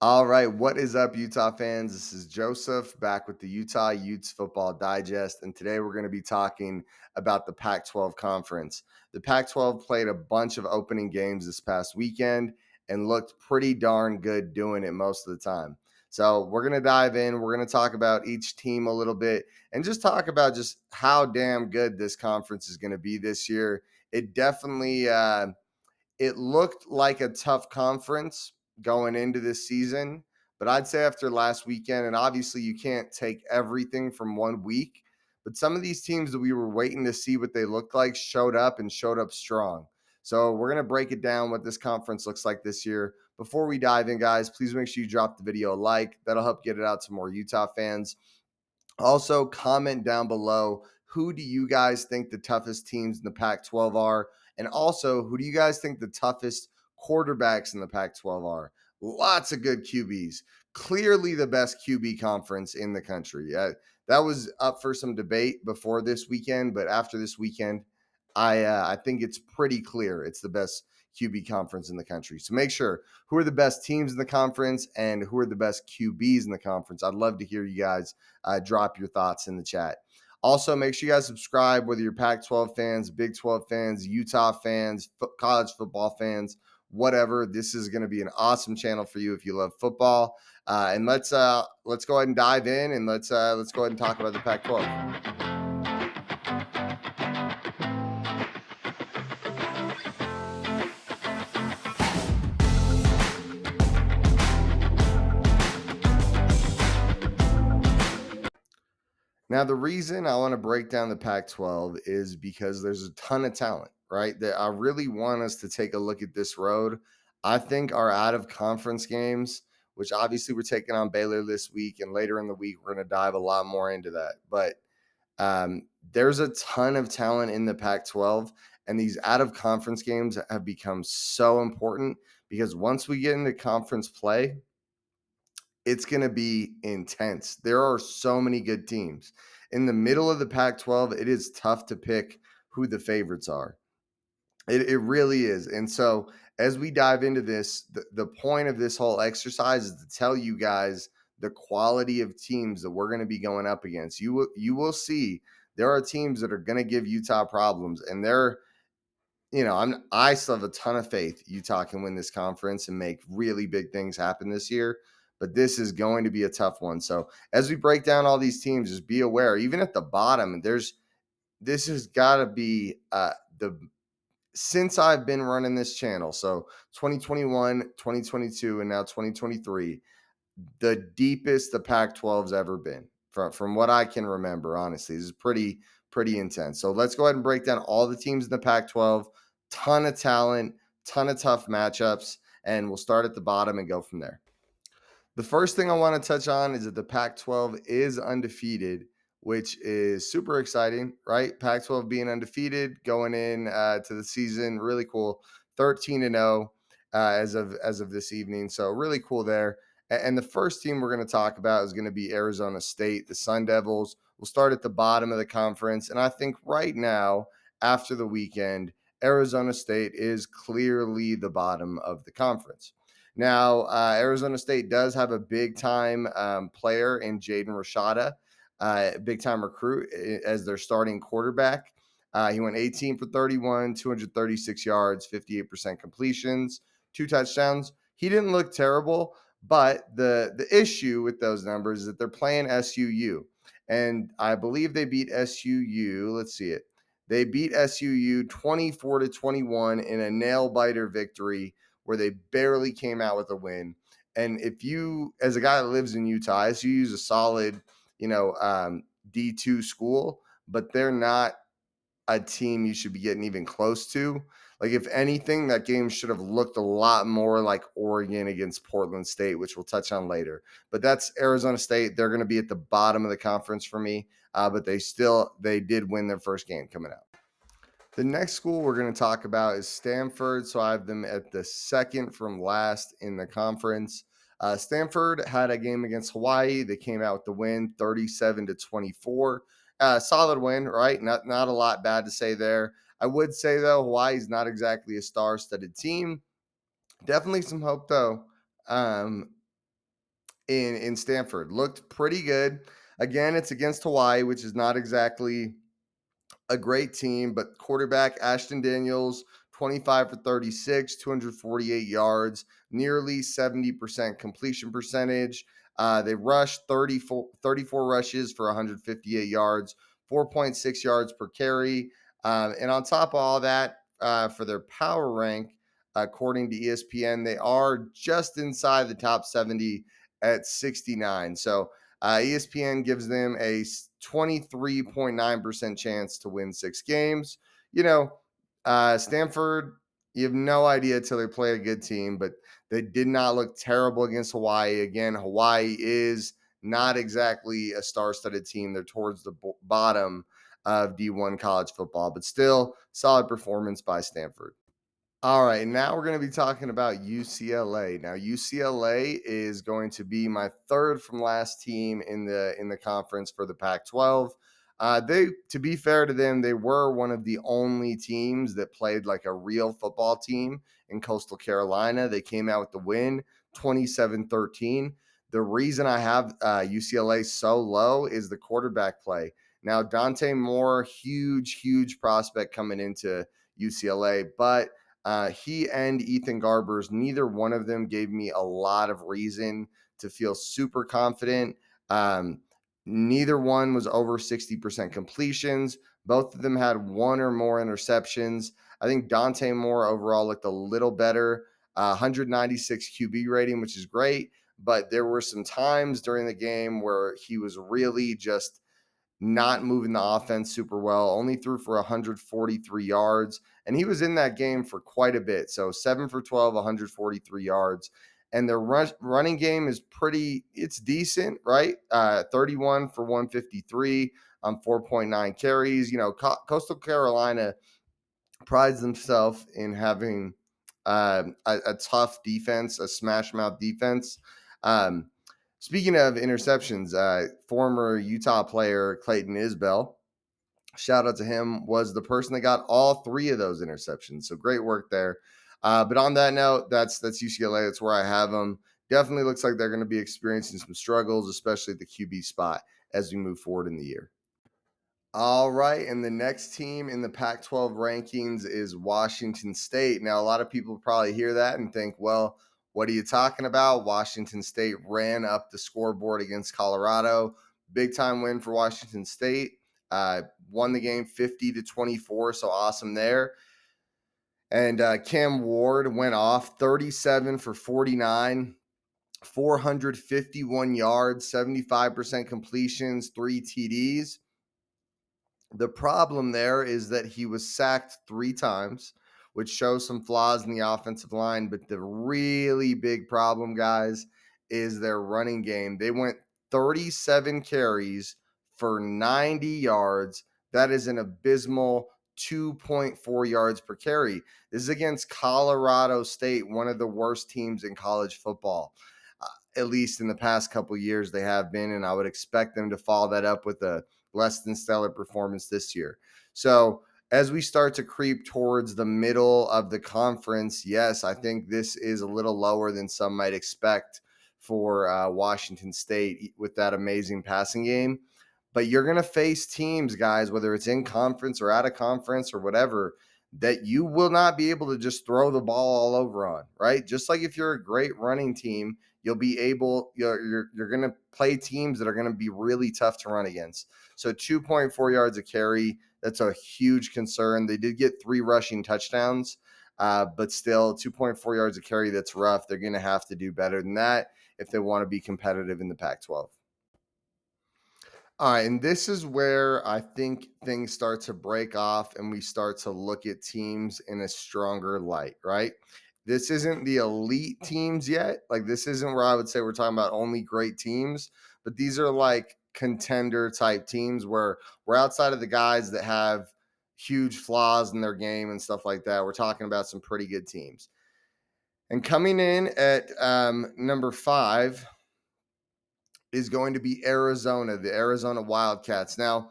All right, what is up, Utah fans? This is Joseph back with the Utah Utes Football Digest, and today we're going to be talking about the Pac 12 conference. The Pac 12 played a bunch of opening games this past weekend and looked pretty darn good doing it most of the time. So, we're going to dive in. We're going to talk about each team a little bit and just talk about just how damn good this conference is going to be this year. It definitely, it looked like a tough conference going into this season, but I'd say after last weekend, and obviously you can't take everything from one week, but some of these teams that we were waiting to see what they looked like showed up and showed up strong. So we're going to break it down what this conference looks like this year. Before we dive in, guys, please make sure you drop the video a like. That'll help get it out to more Utah fans. Also, comment down below, who do you guys think the toughest teams in the Pac 12 are? And also, who do you guys think the toughest quarterbacks in the Pac 12 are? Lots of good QBs. Clearly the best QB conference in the country. That was up for some debate before this weekend, but after this weekend, I think it's pretty clear it's the best QB conference in the country. So make sure, who are the best teams in the conference and who are the best QBs in the conference? I'd love to hear you guys drop your thoughts in the chat. Also, make sure you guys subscribe, whether you're Pac 12 fans, Big 12 fans, Utah fans, college football fans, whatever. This is going to be an awesome channel for you if you love football. And let's go ahead and dive in, and let's go ahead and talk about the Pac 12. Now, the reason I want to break down the Pac 12 is because there's a ton of talent, right? That I really want us to take a look at this road. I think our out of conference games, which obviously we're taking on Baylor this week, and later in the week, we're going to dive a lot more into that. But there's a ton of talent in the Pac 12, and these out of conference games have become so important because once we get into conference play, it's going to be intense. There are so many good teams. In the middle of the Pac 12, it is tough to pick who the favorites are. It really is. And so, as we dive into this, the point of this whole exercise is to tell you guys the quality of teams that we're going to be going up against. You will see there are teams that are going to give Utah problems, and I still have a ton of faith Utah can win this conference and make really big things happen this year. But this is going to be a tough one. So as we break down all these teams, just be aware. Even at the bottom, this has got to be the since I've been running this channel. So 2021, 2022, and now 2023, the deepest the Pac-12's ever been from what I can remember. Honestly, this is pretty intense. So let's go ahead and break down all the teams in the Pac-12. Ton of talent, ton of tough matchups, and we'll start at the bottom and go from there. The first thing I want to touch on is that the Pac 12 is undefeated, which is super exciting, right? Pac 12 being undefeated going in to the season, really cool. 13-0 as of this evening. So, really cool there. And the first team we're going to talk about is going to be Arizona State, the Sun Devils. We'll start at the bottom of the conference. And I think right now, after the weekend, Arizona State is clearly the bottom of the conference. Now, Arizona State does have a big time player in Jaden Rashada, big time recruit as their starting quarterback. He went 18 for 31, 236 yards, 58% completions, 2 touchdowns. He didn't look terrible, but the issue with those numbers is that they're playing SUU. And I believe they beat SUU. Let's see it. They beat SUU 24-21 in a nail biter victory where they barely came out with a win. And if you, as a guy that lives in Utah, SUU is a solid, D2 school, but they're not a team you should be getting even close to. Like, if anything, that game should have looked a lot more like Oregon against Portland State, which we'll touch on later. But that's Arizona State. They're going to be at the bottom of the conference for me, but they did win their first game coming out. The next school we're going to talk about is Stanford. So I have them at the second from last in the conference. Stanford had a game against Hawaii. They came out with the win, 37-24. Solid win, right? Not a lot bad to say there. I would say, though, Hawaii's not exactly a star-studded team. Definitely some hope, though. in Stanford. Looked pretty good. Again, it's against Hawaii, which is not exactly a great team, but quarterback Ashton Daniels, 25 for 36, 248 yards, nearly 70% completion percentage. They rushed 34 rushes for 158 yards, 4.6 yards per carry. And on top of all that, for their power rank, according to ESPN, they are just inside the top 70 at 69. So ESPN gives them a 23.9% chance to win 6 games. You know, Stanford, you have no idea until they play a good team, but they did not look terrible against Hawaii. Again, Hawaii is not exactly a star studded team. They're towards the bottom of D1 college football, but still solid performance by Stanford. All right, now we're going to be talking about UCLA. Now, UCLA is going to be my third from last team in the conference for the Pac-12. They, to be fair to them, they were one of the only teams that played like a real football team in Coastal Carolina. They came out with the win, 27-13. The reason I have UCLA so low is the quarterback play. Now, Dante Moore, huge prospect coming into UCLA, but he and Ethan Garbers, neither one of them gave me a lot of reason to feel super confident. Neither one was over 60% completions. Both of them had one or more interceptions. I think Dante Moore overall looked a little better, 196 QB rating, which is great. But there were some times during the game where he was really just not moving the offense super well, only threw for 143 yards. And he was in that game for quite a bit. So 7 for 12, 143 yards. And their running game is it's decent, right? 31 for 153 on 4.9 carries. You know, Coastal Carolina prides themselves in having a tough defense, a smash mouth defense. Um, Speaking of interceptions, former Utah player Clayton Isbell, shout out to him, was the person that got all three of those interceptions. So great work there. But on that note, that's UCLA. That's where I have them. Definitely looks like they're going to be experiencing some struggles, especially at the QB spot as we move forward in the year. All right, and the next team in the Pac-12 rankings is Washington State. Now, a lot of people probably hear that and think, well, what are you talking about? Washington State ran up the scoreboard against Colorado. Big time win for Washington State. Won the game 50-24, so awesome there. And Cam Ward went off 37 for 49, 451 yards, 75% completions, 3 TDs. The problem there is that he was sacked 3 times, which shows some flaws in the offensive line. But the really big problem, guys, is their running game. They went 37 carries for 90 yards. That is an abysmal 2.4 yards per carry. This is against Colorado State, one of the worst teams in college football. At least in the past couple years, they have been, and I would expect them to follow that up with a less than stellar performance this year. So as we start to creep towards the middle of the conference, yes, I think this is a little lower than some might expect for Washington State with that amazing passing game. But you're going to face teams, guys, whether it's in conference or out of conference or whatever, that you will not be able to just throw the ball all over on, right? Just like if you're a great running team, you'll be able, you're going to play teams that are going to be really tough to run against. So 2.4 yards a carry, that's a huge concern. They did get 3 rushing touchdowns, but still 2.4 yards a carry, that's rough. They're going to have to do better than that if they want to be competitive in the Pac-12. All right, and this is where I think things start to break off and we start to look at teams in a stronger light, right? This isn't the elite teams yet. Like, this isn't where I would say we're talking about only great teams, but these are like contender type teams where we're outside of the guys that have huge flaws in their game and stuff like that. We're talking about some pretty good teams. And coming in at number 5 is going to be Arizona, the Arizona Wildcats. Now,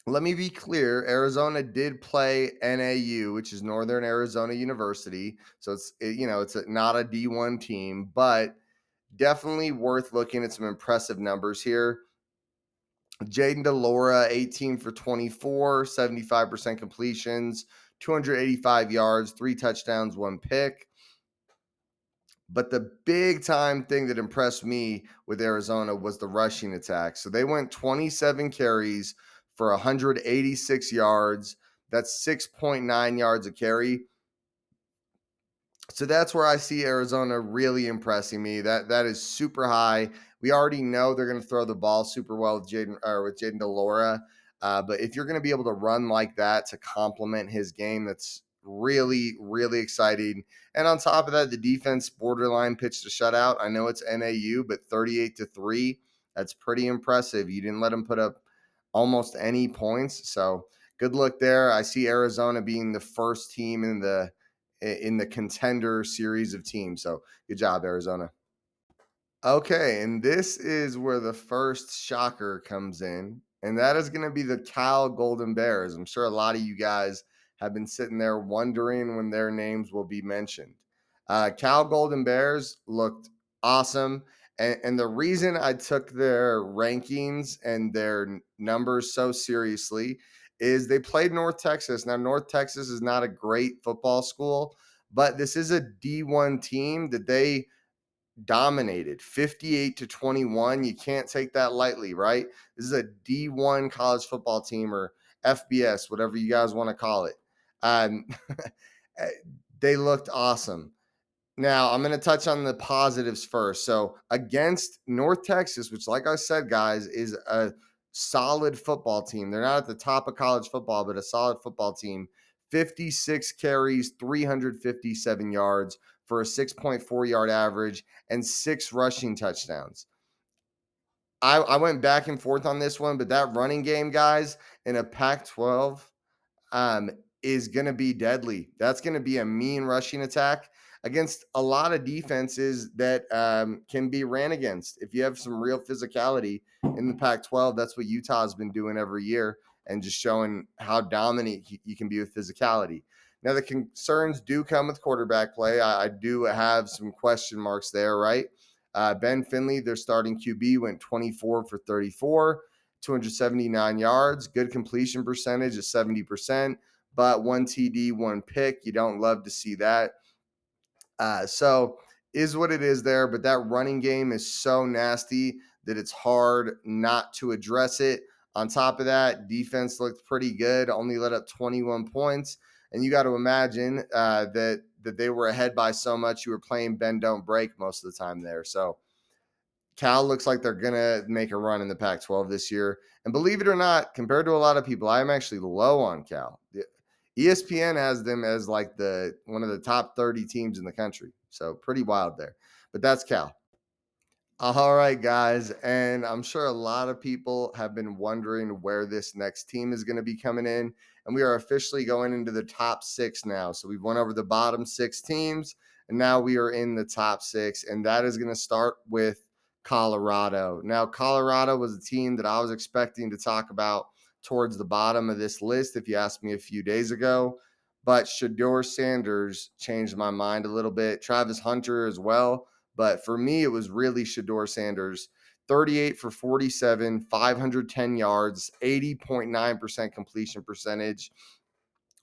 let me be clear. Arizona did play NAU, which is Northern Arizona University. So it's not a D1 team, but definitely worth looking at some impressive numbers here. Jaden DeLora, 18 for 24, 75% completions, 285 yards, 3 touchdowns, 1 pick. But the big time thing that impressed me with Arizona was the rushing attack. So they went 27 carries for 186 yards. That's 6.9 yards a carry. So that's where I see Arizona really impressing me. That is super high. We already know they're going to throw the ball super well with Jaden DeLora. But if you're going to be able to run like that to complement his game, that's really, really exciting. And on top of that, the defense borderline pitched a shutout. I know it's NAU, but 38-3. That's pretty impressive. You didn't let them put up almost any points. So good luck there. I see Arizona being the first team in the contender series of teams. So good job, Arizona. Okay, and this is where the first shocker comes in, and that is going to be the Cal Golden Bears. I'm sure a lot of you guys have been sitting there wondering when their names will be mentioned. Cal Golden Bears looked awesome, and the reason I took their rankings and their numbers so seriously is they played North Texas. Now, North Texas is not a great football school, but this is a D1 team that they dominated 58-21. You can't take that lightly, right? This is a D1 college football team, or FBS, whatever you guys want to call it. Um, they looked awesome. Now, I'm going to touch on the positives first. So, against North Texas, which, like I said, guys, is a solid football team. They're not at the top of college football, but a solid football team. 56 carries, 357 yards for a 6.4 yard average and 6 rushing touchdowns. I went back and forth on this one, but that running game, guys, in a Pac 12 um, is going to be deadly. That's going to be a mean rushing attack against a lot of defenses that can be ran against. If you have some real physicality in the Pac 12, that's what Utah has been doing every year and just showing how dominant you can be with physicality. Now, the concerns do come with quarterback play. I do have some question marks there, right? Ben Finley, their starting QB, went 24 for 34. 279 yards, good completion percentage of 70%, but 1 TD, 1 pick. You don't love to see that. So is what it is there, but that running game is so nasty that it's hard not to address it. On top of that, defense looked pretty good, only let up 21 points. And you got to imagine that they were ahead by so much. You were playing bend, don't break most of the time there. So Cal looks like they're going to make a run in the Pac 12 this year. And believe it or not, compared to a lot of people, I'm actually low on Cal. ESPN has them as like one of the top 30 teams in the country. So pretty wild there. But that's Cal. All right, guys. And I'm sure a lot of people have been wondering where this next team is going to be coming in. And we are officially going into the top 6 now. So we've went over the bottom 6 teams, and now we are in the top 6. And that is going to start with Colorado. Now, Colorado was a team that I was expecting to talk about towards the bottom of this list if you asked me a few days ago. But Shador Sanders changed my mind a little bit. Travis Hunter as well. But for me, it was really Shador Sanders. 38 for 47, 510 yards, 80.9% completion percentage,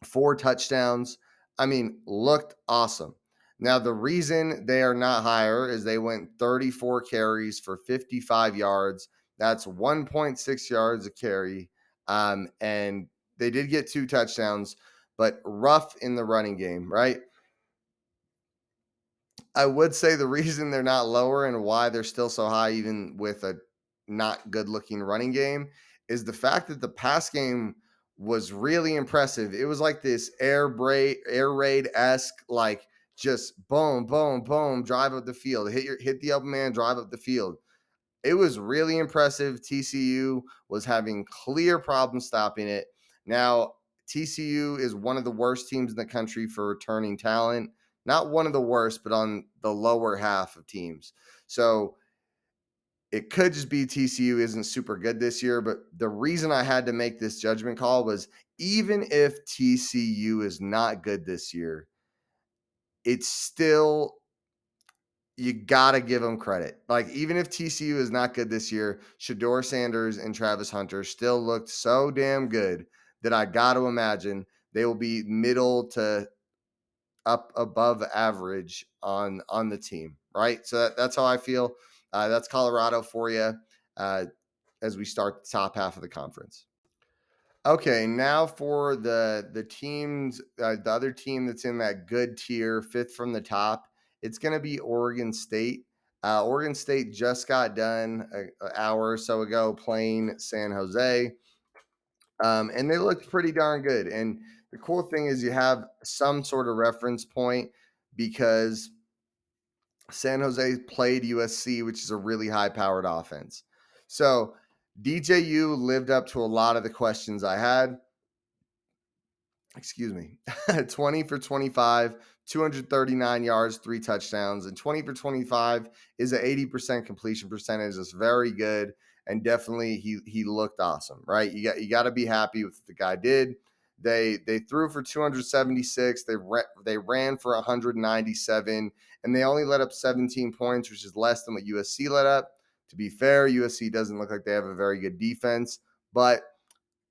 4 touchdowns. I mean, looked awesome. Now, the reason they are not higher is they went 34 carries for 55 yards. That's 1.6 yards a carry. And they did get 2 touchdowns, but rough in the running game, right? I would say the reason they're not lower and why they're still so high, even with a not good looking running game, is the fact that the pass game was really impressive. It was like this air raid esque, like just boom, boom, boom, drive up the field, hit the open man, drive up the field. It was really impressive. TCU was having clear problems stopping it. Now, TCU is one of the worst teams in the country for returning talent. Not one of the worst, but on the lower half of teams. So it could just be TCU isn't super good this year. But the reason I had to make this judgment call was even if TCU is not good this year, it's still you got to give them credit. Like, even if TCU is not good this year, Shador Sanders and Travis Hunter still looked so damn good that I got to imagine they will be middle to up above average on the team, right? So that's how I feel. That's Colorado for you as we start the top half of the conference. Okay, now for the teams, the other team that's in that good tier, fifth from the top, it's going to be Oregon State. Oregon State just got done an hour or so ago playing San Jose, and they looked pretty darn good. And the cool thing is you have some sort of reference point because San Jose played USC, which is a really high-powered offense. So DJU lived up to a lot of the questions I had. Excuse me, 20 for 25, 239 yards, 3 touchdowns, and 20 for 25 is an 80% completion percentage. That's very good, and definitely he looked awesome, right? You got to be happy with what the guy did. They threw for 276. They ran for 197, and they only let up 17 points, which is less than what USC let up. To be fair, USC doesn't look like they have a very good defense, but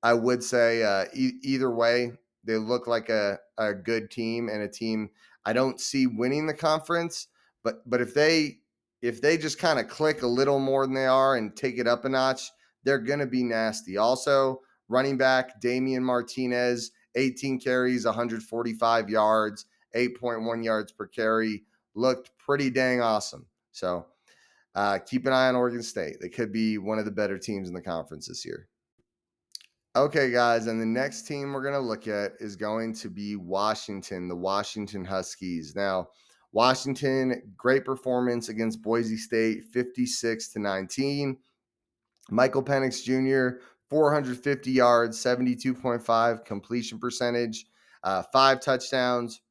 I would say either way, they look like a good team and a team I don't see winning the conference. But if they just kind of click a little more than they are and take it up a notch, they're gonna be nasty. Also, running back Damian Martinez, 18 carries, 145 yards, 8.1 yards per carry, looked pretty dang awesome. So keep an eye on Oregon State. They could be one of the better teams in the conference this year. Okay, guys, and the next team we're going to look at is going to be Washington, the Washington Huskies. Now, Washington, great performance against Boise State, 56-19. Michael Penix Jr., 450 yards, 72.5 completion percentage, 5 touchdowns,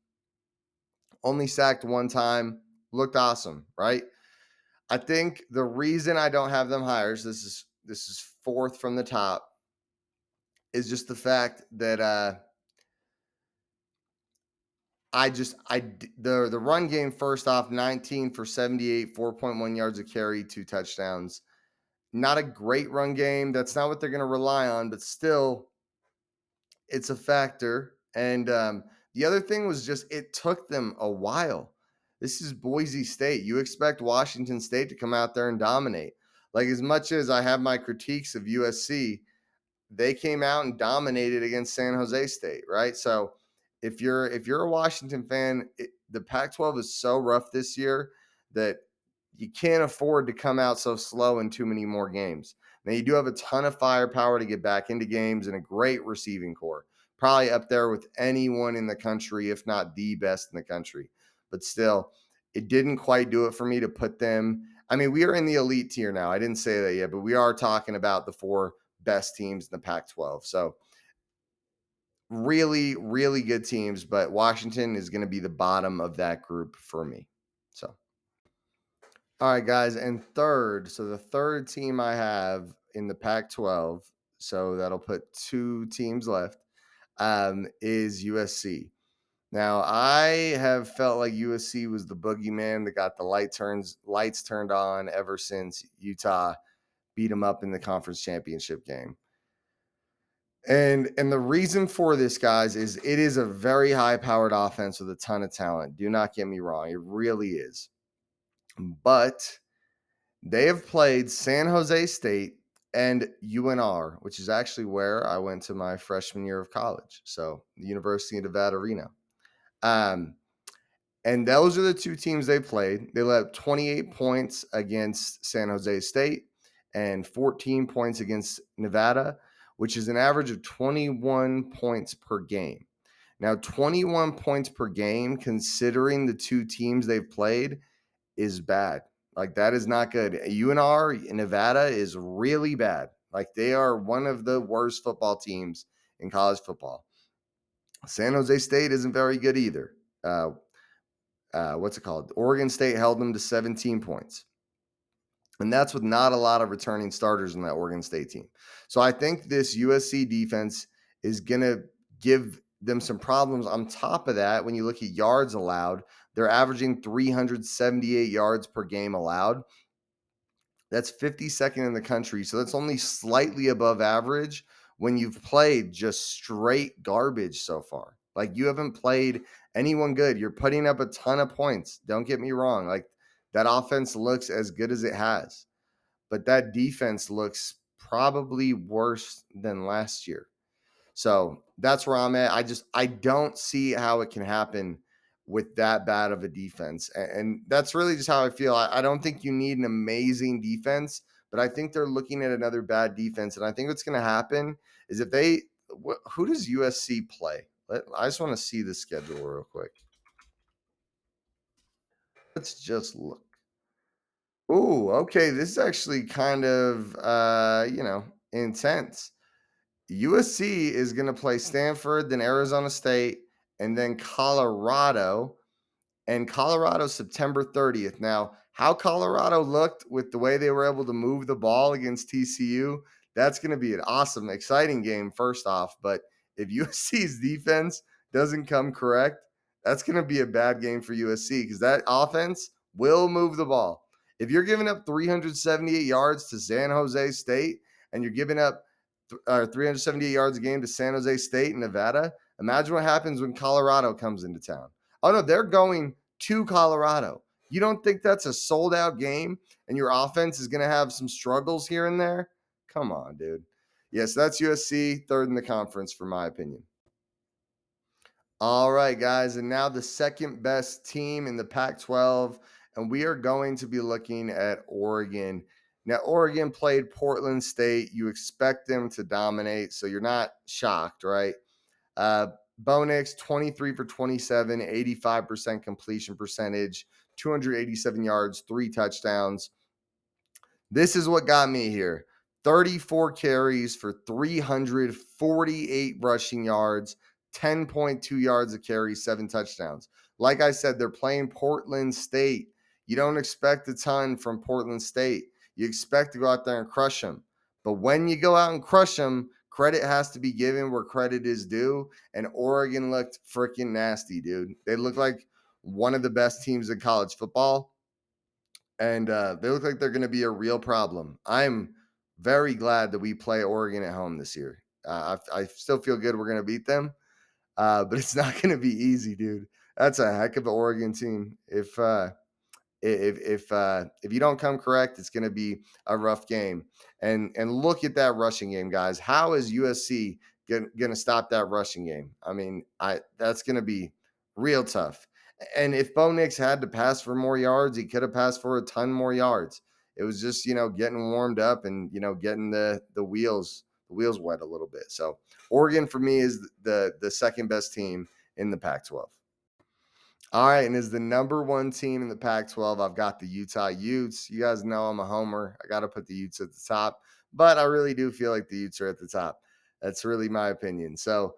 only sacked one time. Looked awesome, right? I think the reason I don't have them higher, so this is fourth from the top, is just the fact that the run game, first off, 19 for 78, 4.1 yards a carry, 2 touchdowns. Not a great run game. That's not what they're going to rely on, but still, it's a factor. And the other thing was just it took them a while. This is Boise State. You expect Washington State to come out there and dominate. Like, as much as I have my critiques of USC, they came out and dominated against San Jose State, right? So if you're a Washington fan, the Pac-12 is so rough this year that you can't afford to come out so slow in too many more games. Now, you do have a ton of firepower to get back into games and a great receiving core, probably up there with anyone in the country, if not the best in the country. But still, it didn't quite do it for me to put them. I mean, we are in the elite tier now. I didn't say that yet, but we are talking about the four best teams in the Pac-12. So really, really good teams, but Washington is going to be the bottom of that group for me. So, all right, guys. And third, so the third team I have in the Pac-12, so that'll put two teams left, is USC. Now, I have felt like USC was the boogeyman that got the lights turned on ever since Utah beat them up in the conference championship game. And the reason for this, guys, is it is a very high-powered offense with a ton of talent. Do not get me wrong. It really is. But they have played San Jose State and UNR, which is actually where I went to my freshman year of college. So the University of Nevada, Reno. And those are the two teams they played. They let up 28 points against San Jose State and 14 points against Nevada, which is an average of 21 points per game. Now, 21 points per game, considering the two teams they've played, is bad. Like, that is not good. UNR in Nevada is really bad. Like, they are one of the worst football teams in college football. San Jose State isn't very good either. What's it called? Oregon State held them to 17 points. And that's with not a lot of returning starters in that Oregon State team. So I think this USC defense is going to give them some problems. On top of that, when you look at yards allowed, They're averaging 378 yards per game allowed. That's 52nd in the country. So that's only slightly above average when you've played just straight garbage so far. Like, you haven't played anyone good. You're putting up a ton of points. Don't get me wrong. Like, that offense looks as good as it has, but that defense looks probably worse than last year. So that's where I'm at. I don't see how it can happen with that bad of a defense. And that's really just how I feel. I don't think you need an amazing defense, but I think they're looking at another bad defense. And I think what's going to happen is if they, who does USC play? I just want to see the schedule real quick. Let's just look. Ooh, okay. This is actually kind of, intense. USC is going to play Stanford, then Arizona State, and then Colorado. And Colorado September 30th. Now, how Colorado looked with the way they were able to move the ball against TCU, that's going to be an awesome, exciting game, first off. But if USC's defense doesn't come correct, that's going to be a bad game for USC because that offense will move the ball. If you're giving up 378 yards to San Jose State and you're giving up 378 yards a game to San Jose State and Nevada, imagine what happens when Colorado comes into town. Oh, no, they're going to Colorado. You don't think that's a sold out game and your offense is going to have some struggles here and there? Come on, dude. Yes, that's USC, third in the conference, for my opinion. All right, guys. And now the second best team in the Pac 12. And we are going to be looking at Oregon. Now, Oregon played Portland State. You expect them to dominate, so you're not shocked, right? Bo Nix, 23 for 27, 85% completion percentage, 287 yards, 3 touchdowns. This is what got me here. 34 carries for 348 rushing yards, 10.2 yards a carry, 7 touchdowns. Like I said, they're playing Portland State. You don't expect a ton from Portland State. You expect to go out there and crush them. But when you go out and crush them, credit has to be given where credit is due. And Oregon looked freaking nasty, dude. They look like one of the best teams in college football. And they look like they're going to be a real problem. I'm very glad that we play Oregon at home this year. I still feel good we're going to beat them, but it's not going to be easy, dude. That's a heck of an Oregon team. If you don't come correct, it's going to be a rough game. And look at that rushing game, guys. How is USC going to stop that rushing game? I mean, that's going to be real tough. And if Bo Nix had to pass for more yards, he could have passed for a ton more yards. It was just, getting warmed up and, getting the wheels wet a little bit. So Oregon for me is the second best team in the Pac-12. All right, and as the number one team in the Pac-12, I've got the Utah Utes. You guys know I'm a homer. I got to put the Utes at the top, but I really do feel like the Utes are at the top. That's really my opinion. So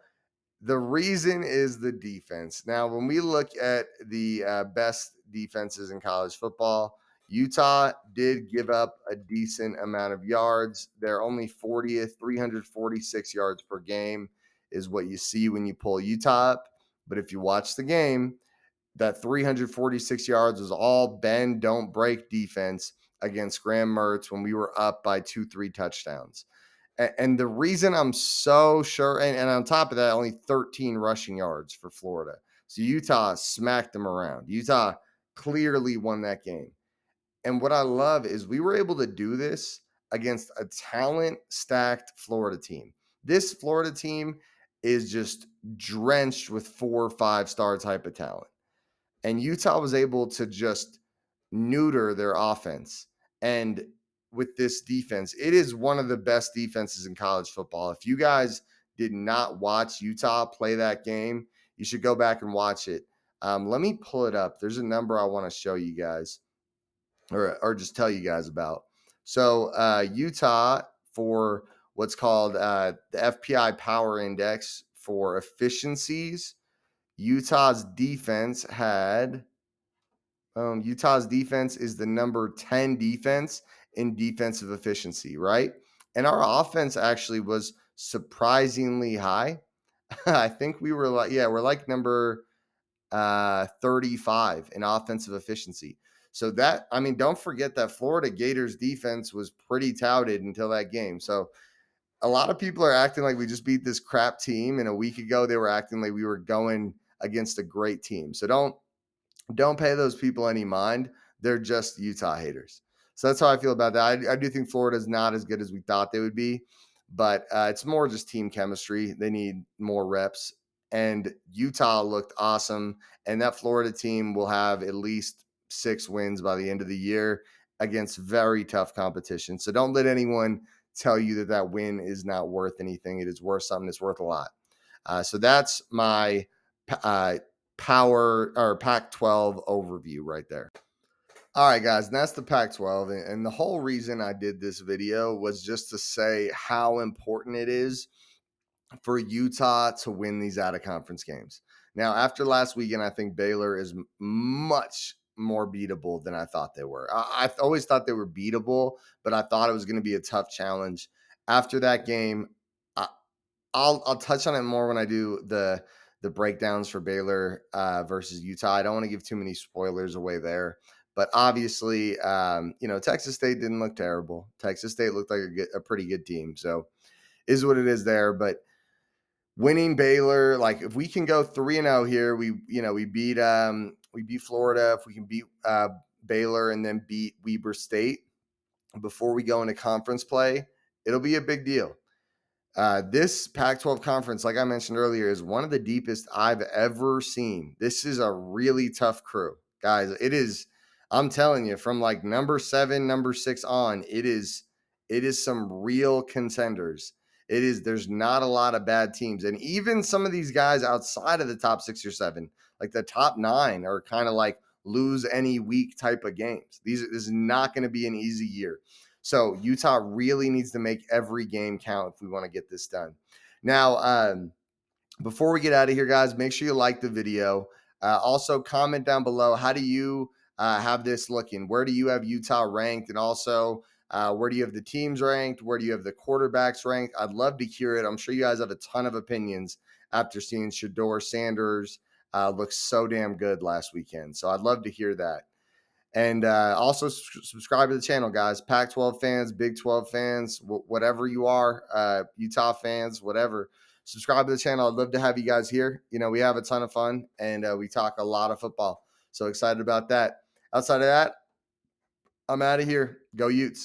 the reason is the defense. Now, when we look at the best defenses in college football, Utah did give up a decent amount of yards. They're only 40th, 346 yards per game is what you see when you pull Utah up. But if you watch the game, that 346 yards was all bend, don't break defense against Graham Mertz when we were up by 2-3 touchdowns. And the reason I'm so sure, and on top of that, only 13 rushing yards for Florida. So Utah smacked them around. Utah clearly won that game. And what I love is we were able to do this against a talent-stacked Florida team. This Florida team is just drenched with 4 or 5-star type of talent. And Utah was able to just neuter their offense. And with this defense, it is one of the best defenses in college football. If you guys did not watch Utah play that game, you should go back and watch it. Let me pull it up. There's a number I want to show you guys or just tell you guys about. So Utah, for what's called the FPI Power Index for efficiencies, Utah's defense is the number 10 defense in defensive efficiency, right? And our offense actually was surprisingly high. I think we were we're like number 35 in offensive efficiency. So that, I mean, don't forget that Florida Gators defense was pretty touted until that game. So a lot of people are acting like we just beat this crap team, and a week ago they were acting like we were going against a great team. So don't pay those people any mind. They're just Utah haters. So that's how I feel about that. I do think Florida's not as good as we thought they would be, but it's more just team chemistry. They need more reps. And Utah looked awesome. And that Florida team will have at least 6 wins by the end of the year against very tough competition. So don't let anyone tell you that that win is not worth anything. It is worth something. It's worth a lot. So that's my uh, power or Pac-12 overview right there. All right, guys, and that's the Pac-12. And the whole reason I did this video was just to say how important it is for Utah to win these out of conference games. Now, after last weekend, I think Baylor is much more beatable than I thought they were. I always thought they were beatable, but I thought it was going to be a tough challenge. After that game, I'll touch on it more when I do the breakdowns for Baylor versus Utah. I don't want to give too many spoilers away there, but obviously, Texas State didn't look terrible. Texas State looked like a pretty good team, so is what it is there. But winning Baylor, like if we can go 3-0 here, we beat Florida. If we can beat Baylor and then beat Weber State before we go into conference play, it'll be a big deal. This Pac-12 conference, like I mentioned earlier, is one of the deepest I've ever seen. This is a really tough crew, guys. It is. I'm telling you, from like number 7, number 6 on, it is some real contenders. It is. There's not a lot of bad teams, and even some of these guys outside of the top 6 or 7, like the top 9, are kind of like lose any week type of games. This is not going to be an easy year. So Utah really needs to make every game count if we want to get this done. Now, before we get out of here, guys, make sure you like the video. Also, comment down below, how do you have this looking? Where do you have Utah ranked? And also, where do you have the teams ranked? Where do you have the quarterbacks ranked? I'd love to hear it. I'm sure you guys have a ton of opinions after seeing Shedeur Sanders look so damn good last weekend. So I'd love to hear that. And also subscribe to the channel, guys. Pac-12 fans, Big 12 fans, whatever you are, Utah fans, whatever. Subscribe to the channel. I'd love to have you guys here. We have a ton of fun, and we talk a lot of football. So excited about that. Outside of that, I'm out of here. Go Utes.